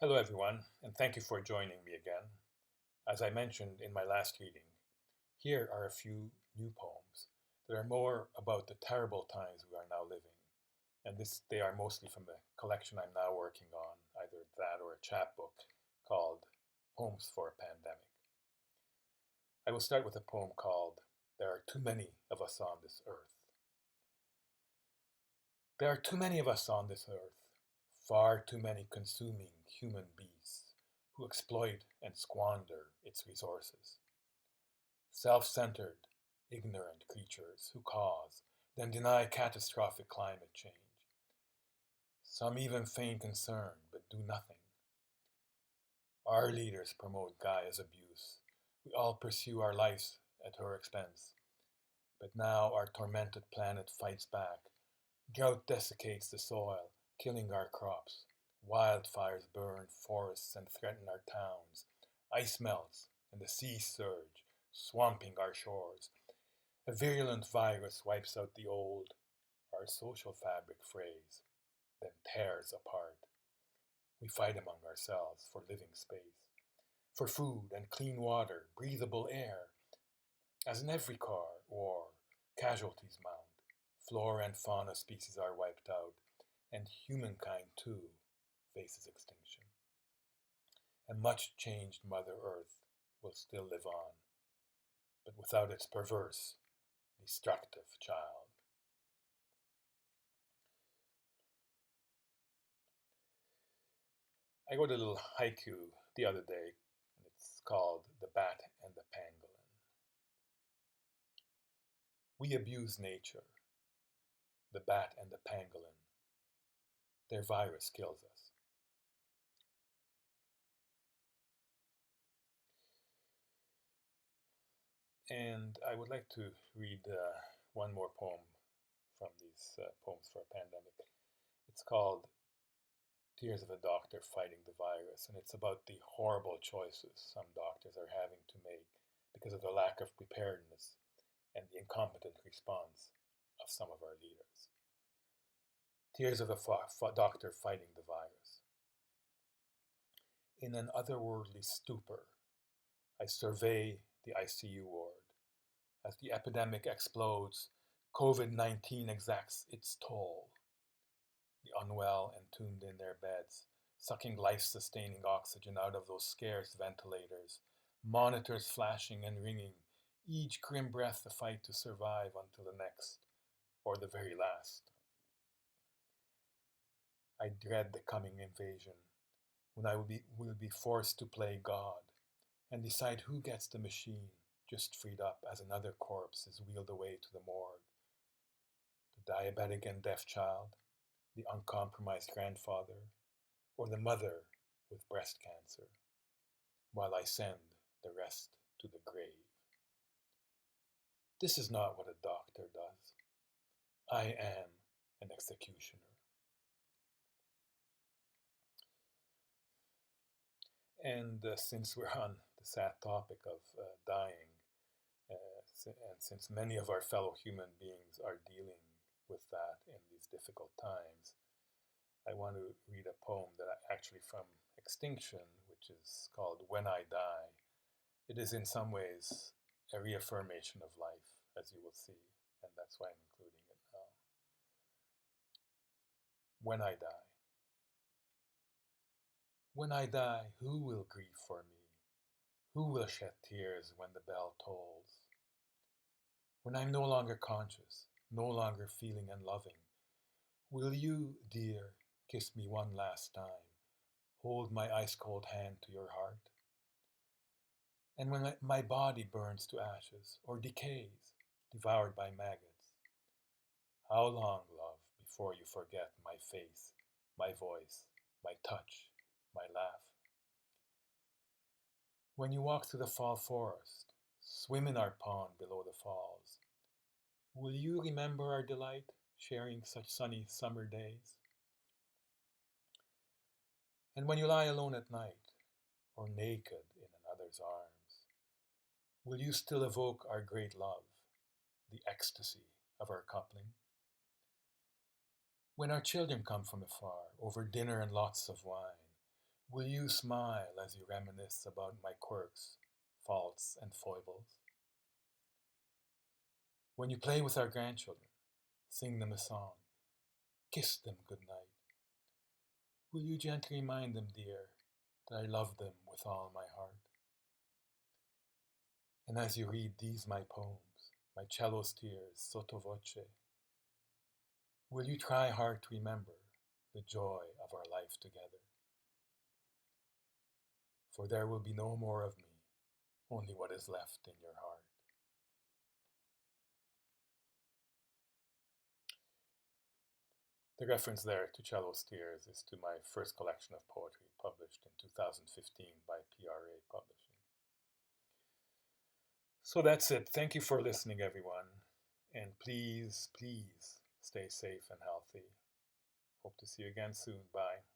Hello, everyone, and thank you for joining me again. As I mentioned in my last reading, here are a few new poems that are more about the terrible times we are now living. And they are mostly from the collection I'm now working on, either that or a chapbook called Poems for a Pandemic. I will start with a poem called There Are Too Many of Us on This Earth. There are too many of us on this earth, far too many consuming human beasts who exploit and squander its resources. Self centered, ignorant creatures who cause, then deny catastrophic climate change. Some even feign concern but do nothing. Our leaders promote Gaia's abuse. We all pursue our lives at her expense. But now our tormented planet fights back. Drought desiccates the soil, killing our crops. Wildfires burn forests and threaten our towns. Ice melts and the seas surge, swamping our shores. A virulent virus wipes out the old, our social fabric frays, then tears apart. We fight among ourselves for living space, for food and clean water, breathable air. As in every war, casualties mount. Flora and fauna species are wiped out, and humankind too faces extinction. A much changed Mother Earth will still live on, but without its perverse, destructive child. I wrote a little haiku the other day, and it's called The Bat and the Pangolin. We abuse nature, the bat and the pangolin. Their virus kills us. And I would like to read one more poem from these poems for a pandemic. It's called Tears of a Doctor Fighting the Virus, and it's about the horrible choices some doctors are having to make because of the lack of preparedness and the incompetent response of some of our leaders. Tears of a Doctor Fighting the Virus. In an otherworldly stupor, I survey the ICU ward. As the epidemic explodes, COVID 19 exacts its toll. The unwell entombed in their beds, sucking life sustaining oxygen out of those scarce ventilators, monitors flashing and ringing, each grim breath a fight to survive until the next, or the very last. I dread the coming invasion, when I will be forced to play God and decide who gets the machine just freed up as another corpse is wheeled away to the morgue. The diabetic and deaf child, the uncompromised grandfather, or the mother with breast cancer, while I send the rest to the grave. This is not what a doctor does. I am an executioner. And since we're on the sad topic of dying, and since many of our fellow human beings are dealing with that in these difficult times, I want to read a poem that actually from Extinction, which is called When I Die. It is in some ways a reaffirmation of life, as you will see, and that's why I'm including it now. When I die. When I die, who will grieve for me? Who will shed tears when the bell tolls? When I'm no longer conscious, no longer feeling and loving, will you, dear, kiss me one last time, hold my ice cold hand to your heart? And when my body burns to ashes or decays, devoured by maggots, how long, love, before you forget my face, my voice, my touch, my laugh? When you walk through the fall forest, swim in our pond below the falls, will you remember our delight sharing such sunny summer days? And when you lie alone at night, or naked in another's arms, will you still evoke our great love, the ecstasy of our coupling? When our children come from afar, over dinner and lots of wine, Will you smile as you reminisce about my quirks, faults, and foibles? When you play with our grandchildren, sing them a song, kiss them good night. Will you gently remind them, dear, that I love them with all my heart? And as you read these my poems, my cello's tears sotto voce, will you try hard to remember the joy of our life together? For there will be no more of me, only what is left in your heart. The reference there to Cello's Tears is to my first collection of poetry published in 2015 by PRA Publishing. So that's it. Thank you for listening, everyone. And please, please stay safe and healthy. Hope to see you again soon. Bye.